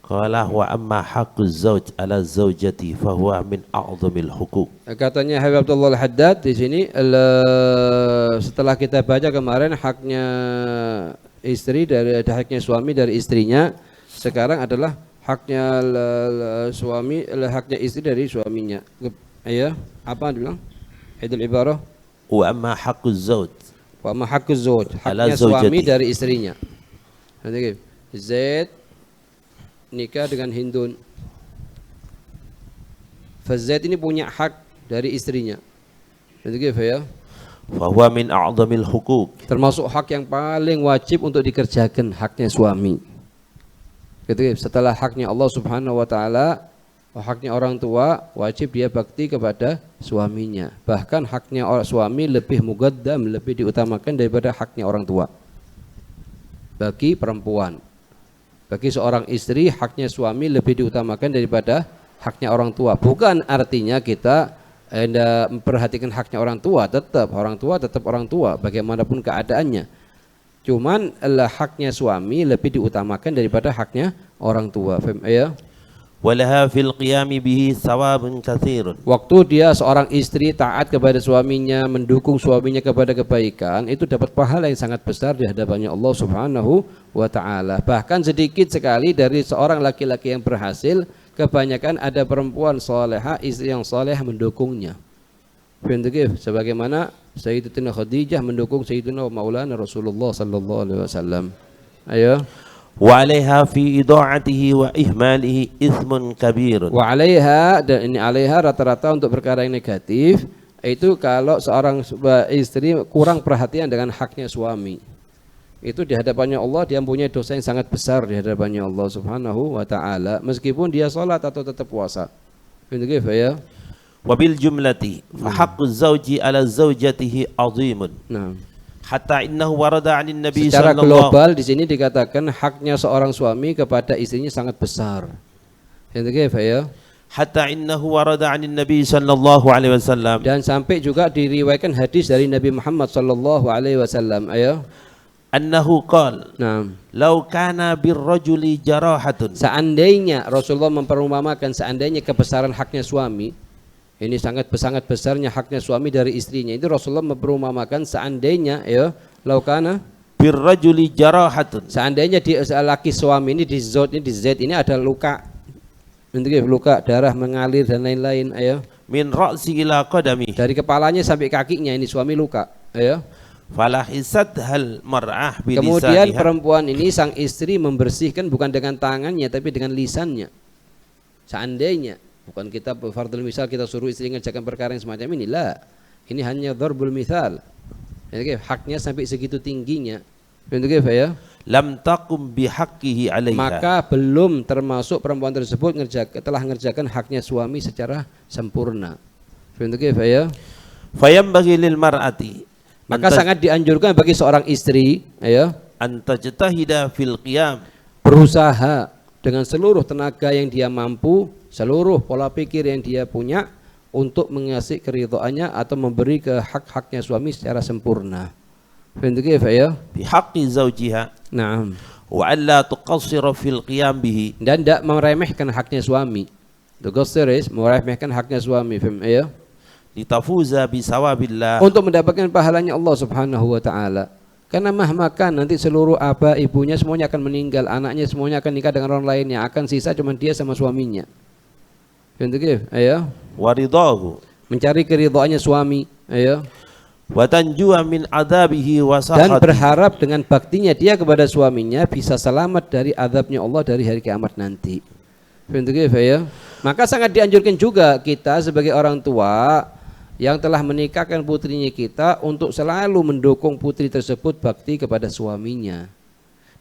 Qala wa amma haqquz zawj ala zawjati fahuwa min a'dhamil huquq. Katanya Habib Abdullah Al-Haddad di sini setelah kita baca kemarin haknya istri dari haknya suami dari istrinya, sekarang adalah haknya suami haknya istri dari suaminya. Ya, apa dibilang? Idul ibarah. Wa amma haqquz zawj. Wa amma haqquz zawj, haknya suami dari istrinya. Nanti Zaid nikah dengan Hindun. Zaid ini punya hak dari istrinya. Nanti ya. Fahuwa min a'dhamil huquq. Termasuk hak yang paling wajib untuk dikerjakan, haknya suami. Gitu, setelah haknya Allah Subhanahu wa taala, haknya orang tua, wajib dia bakti kepada suaminya. Bahkan haknya suami lebih muqaddam, lebih diutamakan daripada haknya orang tua. Bagi perempuan, bagi seorang istri, haknya suami lebih diutamakan daripada haknya orang tua. Bukan artinya kita memperhatikan haknya orang tua, tetap orang tua bagaimanapun keadaannya. Cuman haknya suami lebih diutamakan daripada haknya orang tua. Ya. Walaha fil qiyami bihi thawabun katsirun. Waktu dia seorang istri taat kepada suaminya, mendukung suaminya kepada kebaikan, itu dapat pahala yang sangat besar di hadapannya Allah Subhanahu wa taala. Bahkan sedikit sekali dari seorang laki-laki yang berhasil, kebanyakan ada perempuan salehah, istri yang saleh mendukungnya. Sebagaimana Sayyidatina Khadijah mendukung Sayyidina Maulana Rasulullah sallallahu alaihi wasallam. Ayo. Wa 'alaiha fi ida'atihi wa ihmalihi itsmun kabirun. Wa 'alaiha, dan ini 'alaiha rata-rata untuk perkara yang negatif, itu kalau seorang istri kurang perhatian dengan haknya suami. Itu di hadapannya Allah dia mempunyai dosa yang sangat besar di hadapannya Allah Subhanahu wa taala, meskipun dia salat atau tetap puasa. Begitu ya. Wa bil jumlati fa haqquz zawji 'ala zawjatihi 'azimun. Nah. Hatta innahu warada 'anin nabi secara global di sini dikatakan haknya seorang suami kepada istrinya sangat besar. Begitu ya. Hatta innahu warada 'anin nabi sallallahu alaihi wasallam. Dan sampai juga diriwayatkan hadis dari Nabi Muhammad sallallahu alaihi wasallam. Ayo. Annahu qala, nah, law kana birrajuli jarahatun. Seandainya Rasulullah memperumpamakan seandainya kebesaran haknya suami, ini sangat besarnya haknya suami dari istrinya. Itu Rasulullah memperumpamakan seandainya ya, law kana birrajuli jarahatun. Seandainya di laki suami ini di Z ini ada luka. Luka darah mengalir dan lain-lain, ayo. Min ra'si ila qadami. Dari kepalanya sampai kakinya ini suami luka, ayo. Falahisat hal mar'ah bilisaniha. Kemudian perempuan ini sang istri membersihkan bukan dengan tangannya tapi dengan lisannya. Seandainya, bukan kita fardul misal kita suruh istri mengerjakan perkara yang semacam ini, lah. Ini hanya dharbul mithal. Jadi haknya sampai segitu tingginya. Begitu ya. Lam taqum bihaqqihi 'alaiha. Maka belum termasuk perempuan tersebut telah mengerjakan haknya suami secara sempurna. Begitu ya. Fayambaghi lil mar'ati, maka sangat dianjurkan bagi seorang istri, ya, antajtahida fil qiyam, berusaha dengan seluruh tenaga yang dia mampu, seluruh pola pikir yang dia punya untuk mengasih keridhaannya atau memberi ke hak-haknya suami secara sempurna. Begitu ya? Bi haqqi zawjiha. Naam. Wa alla tuqassira fil qiyam bihi. Dan tidak meremehkan haknya suami. Tuqassir meremehkan haknya suami, ya. Litafuza bisawabillah, untuk mendapatkan pahalanya Allah Subhanahu wa taala. Karena mahmakan nanti seluruh aba ibunya semuanya akan meninggal, anaknya semuanya akan nikah dengan orang lain, yang akan sisa cuma dia sama suaminya. Begitu, ayo. Waridahu, mencari keridhaannya suami, ayo. Wa tanjuwa min adabihi wa sahati, dan berharap dengan baktinya dia kepada suaminya bisa selamat dari azabnya Allah dari hari kiamat nanti. Begitu ya. Maka sangat dianjurkan juga kita sebagai orang tua yang telah menikahkan putrinya kita untuk selalu mendukung putri tersebut bakti kepada suaminya.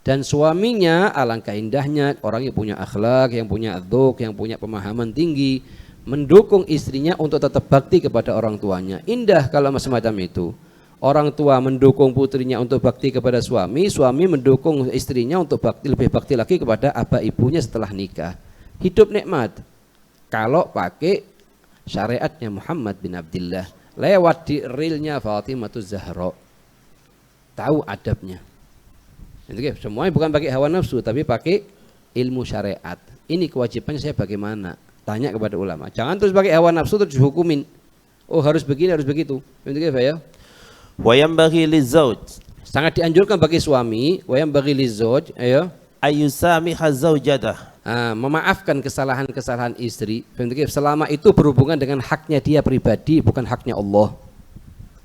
Dan suaminya alangkah indahnya orang yang punya akhlak, yang punya adzuk, yang punya pemahaman tinggi, mendukung istrinya untuk tetap bakti kepada orang tuanya. Indah kalau semacam itu. Orang tua mendukung putrinya untuk bakti kepada suami, suami mendukung istrinya untuk bakti, lebih bakti lagi kepada aba ibunya setelah nikah. Hidup nikmat. Kalau pakai syariatnya Muhammad bin Abdullah, lewat di realnya Fatimah Zahra, tahu adabnya. Semuanya bukan pakai hawa nafsu, tapi pakai ilmu syariat. Ini kewajibannya saya bagaimana? Tanya kepada ulama. Jangan terus pakai hawa nafsu terus dihukumin. Oh harus begini, harus begitu. Begitu ya. Wa yanbaghi lizauj, Sangat dianjurkan bagi suami, wa yanbaghi lizauj, ayo, ayusamiha zaujatah, memaafkan kesalahan-kesalahan istri. Begitu selama itu berhubungan dengan haknya dia pribadi, bukan haknya Allah.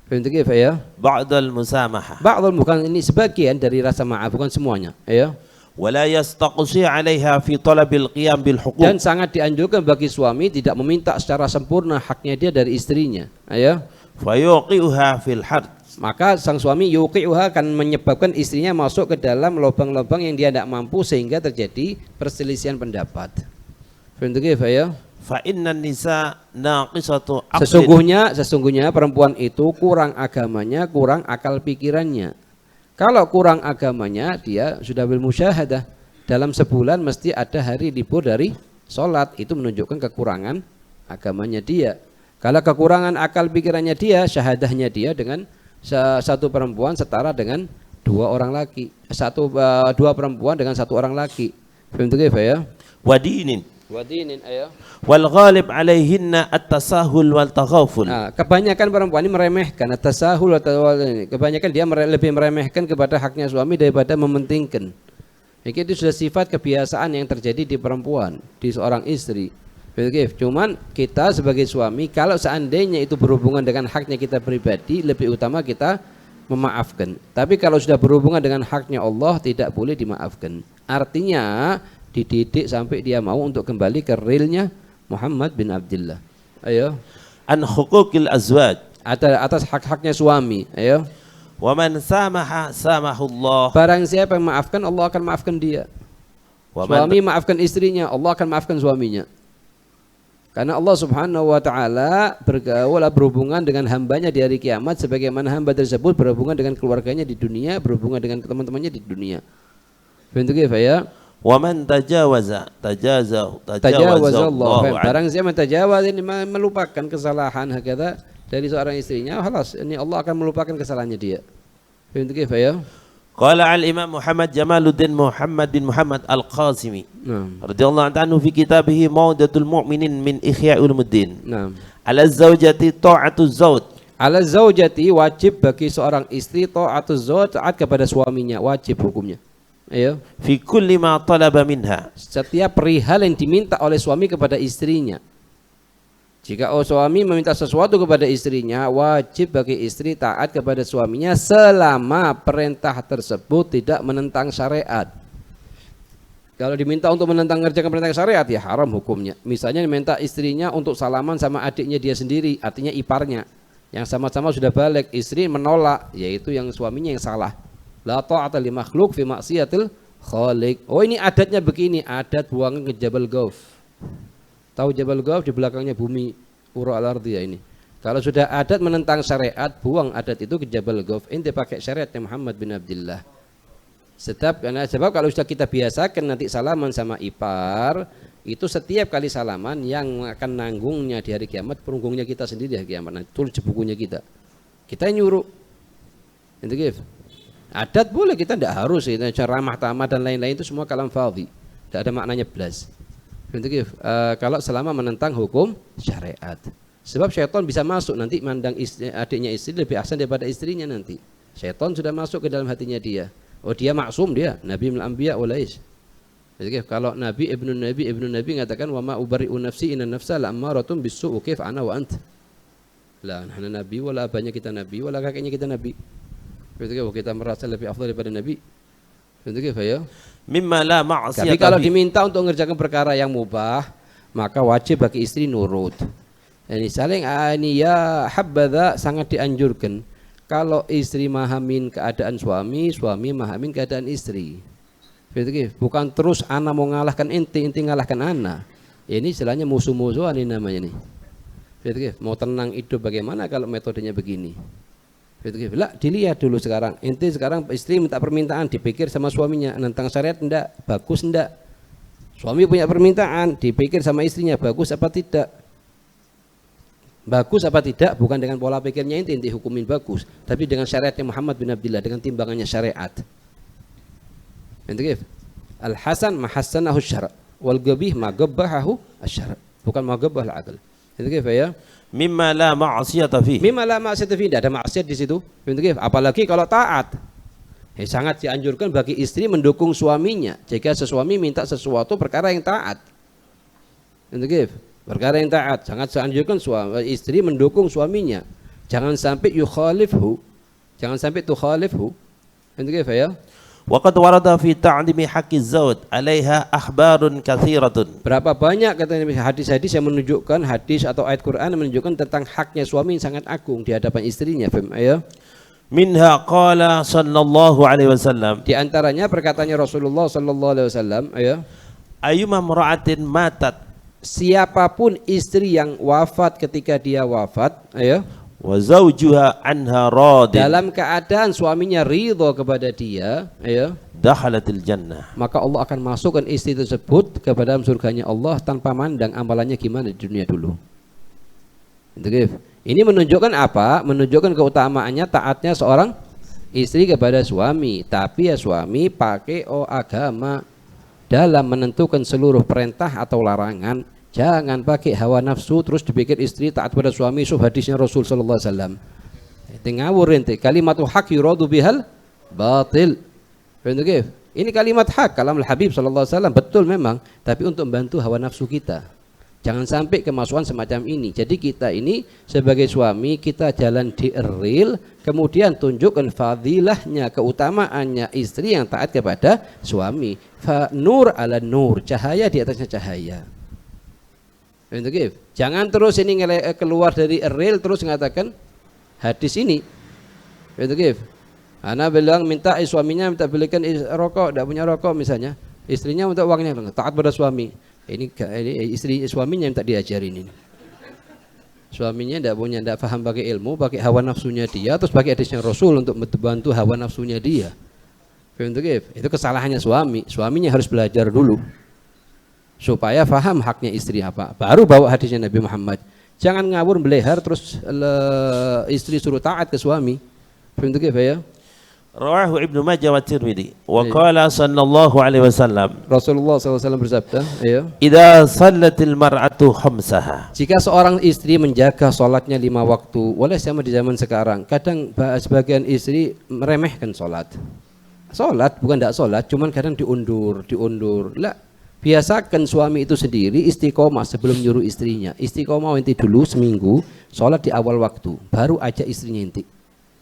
Begitu ya. ba'dal musamaha, Ba'dul, bukan, ini sebagian dari rasa maaf, bukan semuanya. Ayo. wala yastaqsi 'alaiha fi talabil qiyam bil huquq, Dan sangat dianjurkan bagi suami tidak meminta secara sempurna haknya dia dari istrinya. Ayo. fayuqi'uha fil had, Maka sang suami yuqi'uha akan menyebabkan istrinya masuk ke dalam lubang-lubang yang dia tidak mampu sehingga terjadi perselisihan pendapat. Begitu ya. fa innan nisa naqisatu aqlin, Sesungguhnya perempuan itu kurang agamanya, kurang akal pikirannya. Kalau kurang agamanya, dia sudah bil musyahadah. Dalam sebulan mesti ada hari libur dari sholat. Itu menunjukkan kekurangan agamanya dia. Kalau kekurangan akal pikirannya dia, syahadahnya dia dengan satu perempuan setara dengan dua orang laki. Dua perempuan dengan satu orang laki. Begitu ya. wadinin, Wadinin, ayo. wal ghalib 'alaihinna at-tasahul wal taghaful. Nah, kebanyakan perempuan ini meremehkan at-tasahul atau ini. Kebanyakan dia lebih meremehkan kepada haknya suami daripada mementingkan. Itu sudah sifat kebiasaan yang terjadi di perempuan, di seorang istri. Cuman kita sebagai suami, kalau seandainya itu berhubungan dengan haknya kita pribadi, lebih utama kita memaafkan. Tapi kalau sudah berhubungan dengan haknya Allah, tidak boleh dimaafkan. Artinya dididik sampai dia mau untuk kembali ke realnya Muhammad bin Abdullah. Ayo. An huquqil azwaj, Atas hak-haknya suami. Ayo. wa man samaha samahullah, Barang siapa yang maafkan, Allah akan maafkan dia. wa man Suami maafkan istrinya, Allah akan maafkan suaminya. Karena Allah Subhanahu wa taala berhubungan dengan hambanya di hari kiamat sebagaimana hamba tersebut berhubungan dengan keluarganya di dunia, berhubungan dengan teman-temannya di dunia. Begitu ya. wa man tajawaza Tajawazallahu. anhu. Barang siapa mentajawaz, ini melupakan kesalahan hakata dari seorang istrinya, halas, ini Allah akan melupakan kesalahannya dia. Begitu ya. Qala al-Imam Muhammad Jamaluddin Muhammad bin Muhammad Al-Qasimi Naam. radhiyallahu anhu fi kitabihi Maudatul Mu'minin min Ihya Ulumuddin, Naam. ala zawjati ta'atu zawj, Ala zaujati, wajib bagi seorang istri ta'atuz zauj, taat kepada suaminya, wajib hukumnya. Ayo. fi kulli ma talaba minha, Setiap perihal yang diminta oleh suami kepada istrinya. Jika suami meminta sesuatu kepada istrinya, wajib bagi istri taat kepada suaminya selama perintah tersebut tidak menentang syariat. Kalau diminta untuk mengerjakan perintah syariat, ya haram hukumnya. Misalnya diminta istrinya untuk salaman sama adiknya dia sendiri, artinya iparnya, yang sama-sama sudah balik, istri menolak, yaitu yang suaminya yang salah. La ta'ata li makhluk fi maksiatil khaliq. Oh, ini adatnya begini, adat buangan ke Jabal Ghauf. Tahu Jabal Ghauf, di belakangnya bumi Ura al-Ardiyah ini. Kalau sudah adat menentang syariat, buang adat itu ke Jabal Ghauf. Ente pakai syariatnya Muhammad bin Abdullah. Sebab kalau sudah kita biasakan nanti salaman sama ipar, itu setiap kali salaman yang akan nanggungnya di hari kiamat, perunggungnya kita sendiri di hari kiamat. Nah, tulis di bukunya kita. Kita nyuruh. Itu gitu. Adat boleh, kita tidak harus, ramah tamah dan lain-lain itu semua kalam fadhi, tidak ada maknanya belas. Kalau selama menentang hukum syariat, sebab syaitan bisa masuk nanti mandang adiknya istri lebih ahsan daripada istrinya nanti. Syaitan sudah masuk ke dalam hatinya dia. Oh, dia maksum, dia Nabi minal anbiya walais. Kalau Nabi ibnu Nabi mengatakan wa ma ubari'u nafsi inna nafsa la'ammaratun bis-su'i kif ana wa anta. La nahnu nabi wala abahnya kita nabi wala kakeknya kita nabi. Kita merasa lebih afdal daripada Nabi. Ya. mimma la ma'siyata. Tapi kalau diminta untuk mengerjakan perkara yang mubah, maka wajib bagi istri nurut. Ini saling ini ya habadha, sangat dianjurkan. Kalau istri mahamin keadaan suami, suami mahamin keadaan istri. Bukan terus ana mau ngalahkan inti ngalahkan ana. Ini istilahnya musuh-musuhan ini namanya nih. Mau tenang hidup bagaimana kalau metodenya begini? Lah, dilihat dulu sekarang. Inti sekarang istri minta permintaan, dipikir sama suaminya tentang syariat enggak, bagus enggak. Suami punya permintaan, dipikir sama istrinya, bagus apa tidak. Bagus apa tidak bukan dengan pola pikirnya inti hukumin bagus, tapi dengan syariatnya Muhammad bin Abdullah, dengan timbangannya syariat. Al-hasan ma hassanahu syara' wal qabih ma qabbahahu asy-syara'. Bukan ma qabbah al-aql. Itu kaifa ya? Mimma la ma'siyata fi. Mimma la ma'siyata fi, tidak ada maksiat di situ. Itu kaifa? Apalagi kalau taat. Sangat dianjurkan bagi istri mendukung suaminya jika suami minta sesuatu perkara yang taat. Itu kaifa? Perkara yang taat. Sangat dianjurkan istri mendukung suaminya. Jangan sampai yukhalifhu. Jangan sampai tukhalifhu. Itu kaifa ya? Waqad warada fi ta'dimi haqqi zawj 'alaiha akhbarun katsiratun. Berapa banyak katanya hadis-hadis yang menunjukkan, hadis atau ayat Quran yang menunjukkan tentang haknya suami yang sangat agung di hadapan istrinya. Ya. Minha qala sallallahu alaihi wasallam. Di antaranya perkataannya Rasulullah sallallahu alaihi wasallam, ya. Ayyuma imra'atin matat, siapapun istri yang wafat ketika dia wafat, ya. Wa zawjuha anha radin, dalam keadaan suaminya ridho kepada dia, ya, dakhalatil jannah, maka Allah akan masukkan istri tersebut ke dalam surganya Allah tanpa mandang amalannya gimana di dunia dulu. Ini menunjukkan apa? Menunjukkan keutamaannya taatnya seorang istri kepada suami. Tapi ya suami pakai agama dalam menentukan seluruh perintah atau larangan. Jangan pakai hawa nafsu terus dipikir istri taat pada suami. Hadisnya Rasul sallallahu alaihi wasallam. Itu ngawur ente. Kalimatul haq yuradu bihal batil. Ini kalimat hak kalamul Habib sallallahu alaihi wasallam, betul memang, tapi untuk membantu hawa nafsu kita. Jangan sampai kemasukan semacam ini. Jadi kita ini sebagai suami kita jalan di real, kemudian tunjukkan fadilahnya, keutamaannya istri yang taat kepada suami. Fa nur ala nur, cahaya di atasnya cahaya. Jangan terus ini keluar dari real terus mengatakan hadis ini. Ana bilang minta suaminya minta belikan rokok, tidak punya rokok misalnya, istrinya minta uangnya, taat pada suami. Ini istri suaminya minta diajarin ini. Suaminya tidak paham pakai ilmu, pakai hawa nafsunya dia, terus pakai hadisnya Rasul untuk membantu hawa nafsunya dia. Itu kesalahannya suami. Suaminya harus belajar dulu supaya faham haknya istri apa, baru bawa hadisnya Nabi Muhammad. Jangan ngawur belehar terus istri suruh taat ke suami. Ya? Rawahu Ibnu Majah wa Tirmidzi wa qala sallallahu alaihi wasallam, Rasulullah SAW bersabda, ya, idza shallatil mar'atu khamsaha, jika seorang istri menjaga salatnya 5 waktu, walaupun sama di zaman sekarang, kadang sebagian istri meremehkan salat. Salat bukan tidak salat, cuman kadang diundur. Lah, biasakan suami itu sendiri istiqomah sebelum nyuruh istrinya. Istiqomah inti dulu seminggu, salat di awal waktu, baru ajak istrinya inti.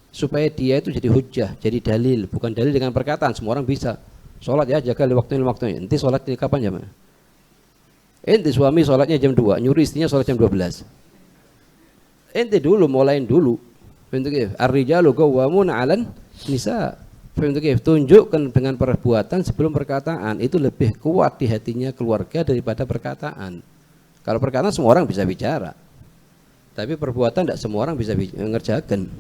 Supaya dia itu jadi hujjah, jadi dalil, bukan dalil dengan perkataan. Semua orang bisa sholat ya, jaga waktunya. Enti sholat kapan jam? Enti suami sholatnya jam 2, nyuruh istrinya sholat jam 12. Enti dulu, mulain dulu. Ar-rijalu qawwamuna 'alan nisa. Tunjukkan dengan perbuatan sebelum perkataan, itu lebih kuat di hatinya keluarga daripada perkataan. Kalau perkataan semua orang bisa bicara, tapi perbuatan tidak semua orang bisa mengerjakan.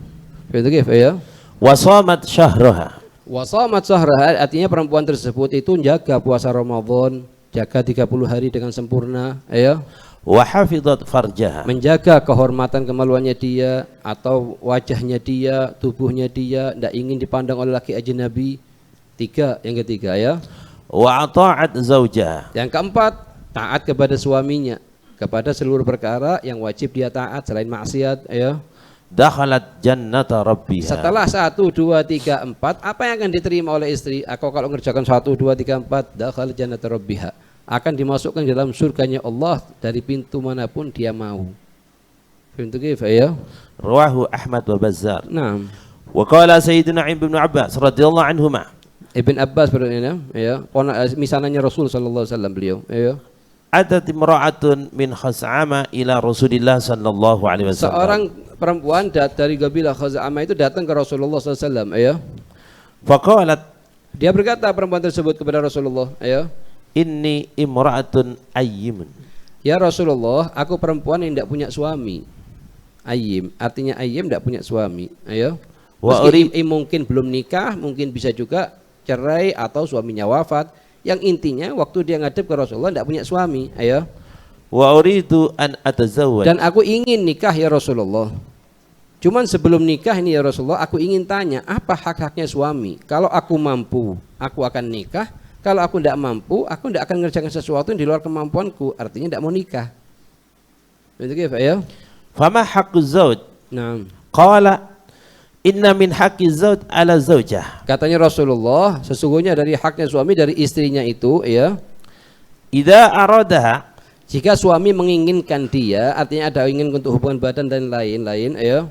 Ya. Wasamat syahraha. Wasamat syahraha artinya perempuan tersebut itu jaga puasa Ramadan, jaga 30 hari dengan sempurna, ya. Wa hafizat farjaha, menjaga kehormatan kemaluannya dia atau wajahnya dia, tubuhnya dia, tidak ingin dipandang oleh laki ajnabi. Yang ketiga ya. Wa ata'at zaujaha. Yang keempat, taat kepada suaminya, kepada seluruh perkara yang wajib dia taat selain maksiat, ya. Dakhalat jannata rabbiha. Setelah 1, 2, 3, 4, apa yang akan diterima oleh istri? Aku kalau mengerjakan 1, 2, 3, 4, dakhalat jannata rabbiha, akan dimasukkan dalam surganya Allah dari pintu manapun dia mau. Pintu ya. Rawahu Ahmad wa Bazzar. Naam. Wa qala Sayyidina Ibnu Abbas radhiyallahu anhuma. Ibn Abbas berkata, ya, misalnya Rasul sallallahu alaihi wasallam beliau, ya. Atat imra'atun min Khas'ama ila Rasulillah sallallahu alaihi wasallam. Seorang perempuan dari kabilah Khaz'amah itu datang ke Rasulullah SAW, ya. Faqalat, dia berkata perempuan tersebut kepada Rasulullah, ya. Inni imra'atun ayyimun. Ya Rasulullah, aku perempuan yang tidak punya suami. Ayyim, artinya ayyim tidak punya suami, ya. Meski mungkin belum nikah, mungkin bisa juga cerai atau suaminya wafat. Yang intinya waktu dia ngadep ke Rasulullah tidak punya suami, ayo. Wa uridu an atazawwaj. Dan aku ingin nikah ya Rasulullah. Cuman sebelum nikah ini ya Rasulullah, aku ingin tanya apa hak-haknya suami. Kalau aku mampu, aku akan nikah. Kalau aku tidak mampu, aku tidak akan mengerjakan sesuatu yang di luar kemampuanku. Artinya tidak mau nikah. Begitu ya? Fama haqquz zawj? Nah, Qala inna min haqqiz zawj ala zawjah. katanya Rasulullah, sesungguhnya dari haknya suami dari istrinya itu, ya. Idza aradaha, Jika suami menginginkan dia, artinya ada ingin untuk hubungan badan dan lain-lain, ya.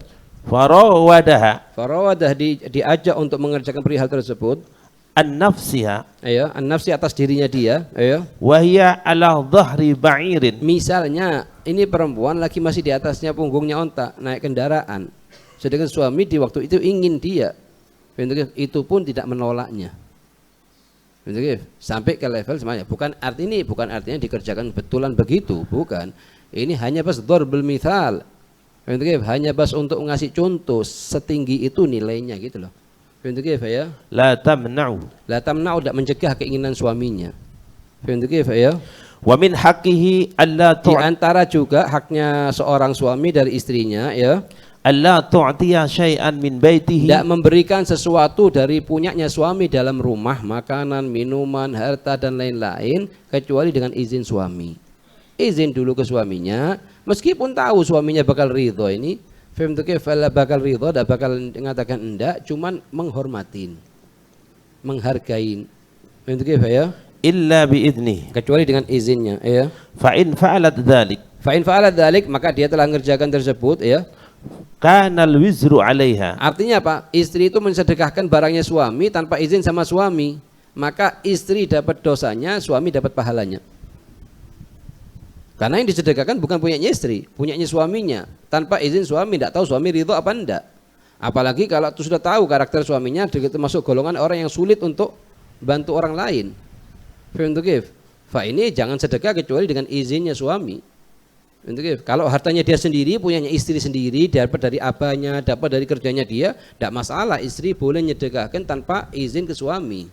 farawadaha Farawadah diajak untuk mengerjakan perihal tersebut, an nafsiha, ya, an-nafsi atas dirinya dia, ya. wa hiya ala dhahri ba'irin. Misalnya ini perempuan lagi masih di atasnya punggungnya onta naik kendaraan, sedangkan suami di waktu itu ingin dia, itu pun tidak menolaknya. Sampai ke level semuanya. Bukan artinya dikerjakan betulan begitu, bukan. Ini hanya bas dharbul mithal. Hanya bas untuk ngasih contoh setinggi itu nilainya gitu loh. Ya. La tamna'u. La tamna'u, tidak mencegah keinginan suaminya. Ya. Wa min haqqihi alla Di antara juga haknya seorang suami dari istrinya, ya, alla tu'tiya syai'an min baitihi, tidak memberikan sesuatu dari punyanya suami dalam rumah, makanan, minuman, harta dan lain-lain, kecuali dengan izin suami. Izin dulu ke suaminya, meskipun tahu suaminya bakal ridho ini, bakal ridho, tidak bakal mengatakan enggak, cuman menghormatin, menghargain. Ya. illa biidnih, Kecuali dengan izinnya, ya. fa in fa'alat dzalik Fa in fa'alat dzalik, maka dia telah mengerjakan tersebut, ya. kana al-wizru 'alaiha. Artinya apa? Istri itu mensedekahkan barangnya suami tanpa izin sama suami, maka istri dapat dosanya, suami dapat pahalanya. Karena yang disedekahkan bukan punyanya istri, punyanya suaminya. Tanpa izin suami, tidak tahu suami ridho apa enggak. Apalagi kalau sudah tahu karakter suaminya, termasuk golongan orang yang sulit untuk bantu orang lain. Fa ini jangan sedekah kecuali dengan izinnya suami. Kalau hartanya dia sendiri, punyanya istri sendiri, dapat dari abahnya, dapat dari kerjanya dia, tidak masalah, istri boleh menyedekahkan tanpa izin ke suami.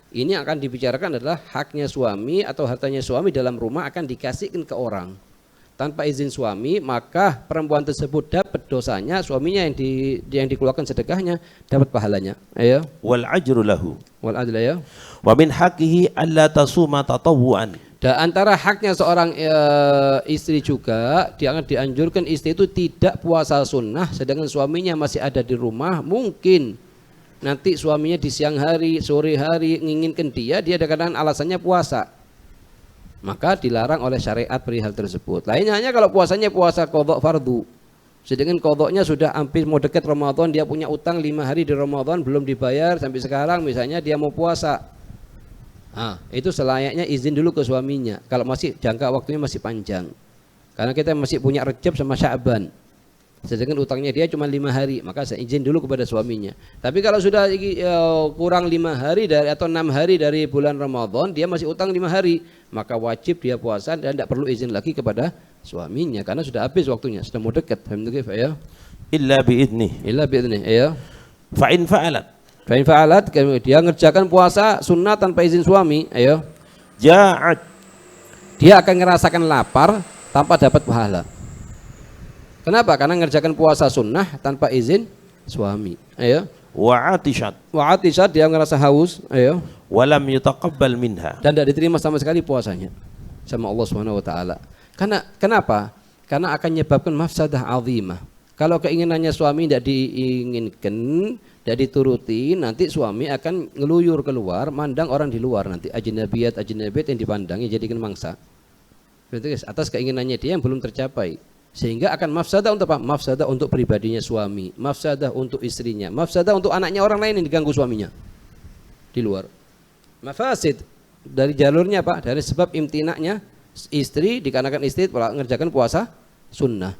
Ini yang akan dibicarakan adalah haknya suami atau hartanya suami dalam rumah akan dikasihkan ke orang. Tanpa izin suami, maka perempuan tersebut dapat dosanya, suaminya yang dikeluarkan sedekahnya dapat pahalanya. Ayo. Wal ajru lahu. Wal adla, ya. Wa min haqqihi alla tasuma tatawwuan. Dan antara haknya seorang istri juga, dia akan dianjurkan istri itu tidak puasa sunnah sedangkan suaminya masih ada di rumah. Mungkin nanti suaminya di siang hari, sore hari menginginkan dia ada kadang alasannya puasa, maka dilarang oleh syariat perihal tersebut. Lainnya hanya kalau puasanya puasa qadha fardu, sedangkan qadhanya sudah hampir mau dekat Ramadan, dia punya utang 5 hari di Ramadan belum dibayar sampai sekarang, misalnya dia mau puasa. Itu selayaknya izin dulu ke suaminya kalau masih jangka waktunya masih panjang, karena kita masih punya Rejab sama Sya'ban, sedangkan utangnya dia cuma 5 hari, maka saya izin dulu kepada suaminya. Tapi kalau sudah kurang 5 hari atau 6 hari dari bulan Ramadan, dia masih utang 5 hari, maka wajib dia puasa dan tidak perlu izin lagi kepada suaminya karena sudah habis waktunya, sudah mau dekat. Ya. Illa biidnih. Illa biidnih, ya. Fa in fa'alat. Fa in fa'alat, dia ngerjakan puasa sunnah tanpa izin suami, ayo. Ja'at. Dia akan merasakan lapar tanpa dapat pahala. Kenapa? Karena ngerjakan puasa sunnah tanpa izin suami, ayo. Wa atishat. Wa atishat, dia ngerasa haus, ayo. Wa lam yutaqabbal minha. Dan tidak diterima sama sekali puasanya sama Allah Subhanahu wa taala. Kenapa? Karena akan menyebabkan mafsadah azimah. Kalau keinginannya suami tidak diinginkan, tidak dituruti, nanti suami akan ngeluyur keluar, mandang orang di luar, nanti ajnabiyat yang dipandangi jadikan mangsa. Atas keinginannya dia yang belum tercapai. Sehingga akan mafsadah untuk apa? Mafsadah untuk pribadinya suami, mafsadah untuk istrinya, mafsadah untuk anaknya orang lain yang diganggu suaminya di luar. Mafasid dari jalurnya apa? Dari sebab imtinaknya istri, dikarenakan istri mengerjakan puasa sunnah.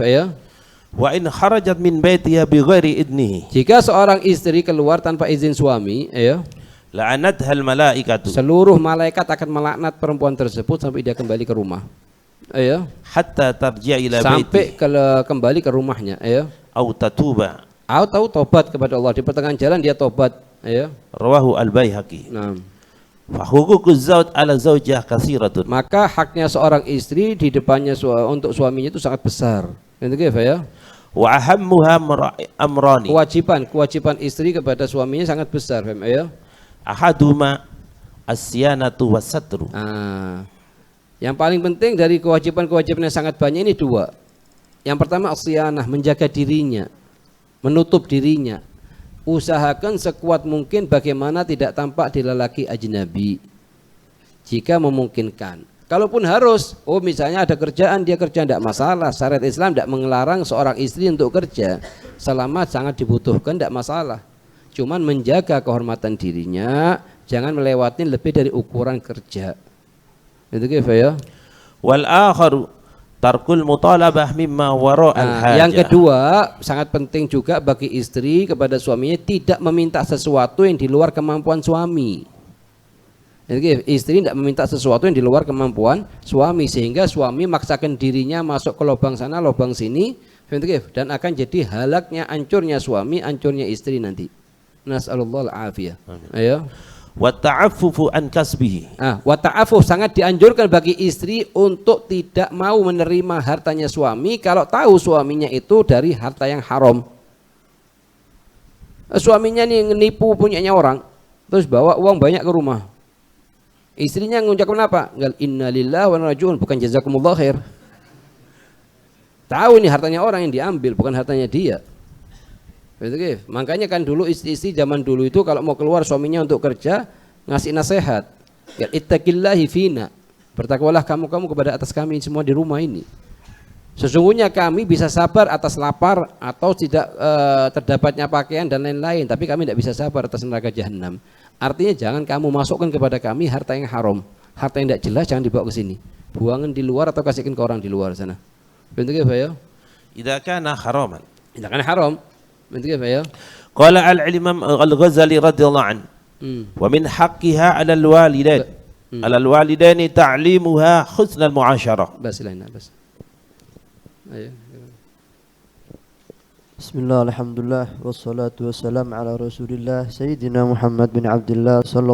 Ya. Wa in kharajat min baitiha bighairi idnihi. Jika seorang istri keluar tanpa izin suami, ya, la'anatha al-malaikatu. Seluruh malaikat akan melaknat perempuan tersebut sampai dia kembali ke rumah. Ya. Hatta tarji'a ila sampai baiti. Kembali ke rumahnya, ya. Au tatuba. Atau tobat kepada Allah, di pertengahan jalan dia tobat, ya. Rawahu al-Baihaqi. Nah. Fa huququz zawj ala zawjah katsiratun. Maka haknya seorang istri di depannya untuk suaminya itu sangat besar. Ya. Wa ahammuha amrani. Kewajiban istri kepada suaminya sangat besar, ya. Ahaduma as-siyanatu was-satru. Yang paling penting dari kewajiban-kewajiban yang sangat banyak ini dua. Yang pertama as-siyanah, menjaga dirinya, menutup dirinya. Usahakan sekuat mungkin bagaimana tidak tampak di lelaki ajnabi jika memungkinkan. Kalaupun harus, misalnya ada kerjaan, dia kerja tidak masalah. Syariat Islam tidak melarang seorang istri untuk kerja selama sangat dibutuhkan, tidak masalah. Cuman menjaga kehormatan dirinya, jangan melewati lebih dari ukuran kerja. Itu kira ya. Wal akharu tarkul mutalabah mimma wara'al hajah. Yang kedua, sangat penting juga bagi istri kepada suaminya tidak meminta sesuatu yang di luar kemampuan suami. Jadi istri tidak meminta sesuatu yang di luar kemampuan suami sehingga suami maksakan dirinya masuk ke lubang sana lubang sini dan akan jadi halaknya, hancurnya suami, hancurnya istri nanti. Nas'alullah al-afiyah. Ayo. Wa ta'affufu an kasbihi. Wa ta'affuf sangat dianjurkan bagi istri untuk tidak mau menerima hartanya suami kalau tahu suaminya itu dari harta yang haram. Suaminya nih nipu punyanya orang, terus bawa uang banyak ke rumah. Istrinya mengucapkan apa? Inna lillahi wa inna ilaihi raji'un, bukan jazakumullah khair. Tahu ini hartanya orang yang diambil, bukan hartanya dia. Makanya kan dulu istri-istri zaman dulu itu kalau mau keluar suaminya untuk kerja ngasih nasihat. Ittaqillahi fina. Bertakwalah kamu kepada atas kami semua di rumah ini. Sesungguhnya kami bisa sabar atas lapar atau tidak terdapatnya pakaian dan lain-lain, tapi kami tidak bisa sabar atas neraka jahanam. Artinya jangan kamu masukkan kepada kami harta yang haram, harta yang tidak jelas jangan dibawa ke sini. Buangan di luar atau kasihkan ke orang di luar sana. Bentuknya apa ya? Idza kana haraman. Idza kana haram. Bentuknya apa ya? Qala al-Imam Al-Ghazali radhiyallahu an. Wa min haqqiha 'ala al-walidain. 'Ala al-walidaini ta'limuha husnal mu'asyarah. Bas lain bas. Ayo. Bismillah, alhamdulillah, wassalatu wassalam ala rasulillah Sayyidina Muhammad bin Abdullah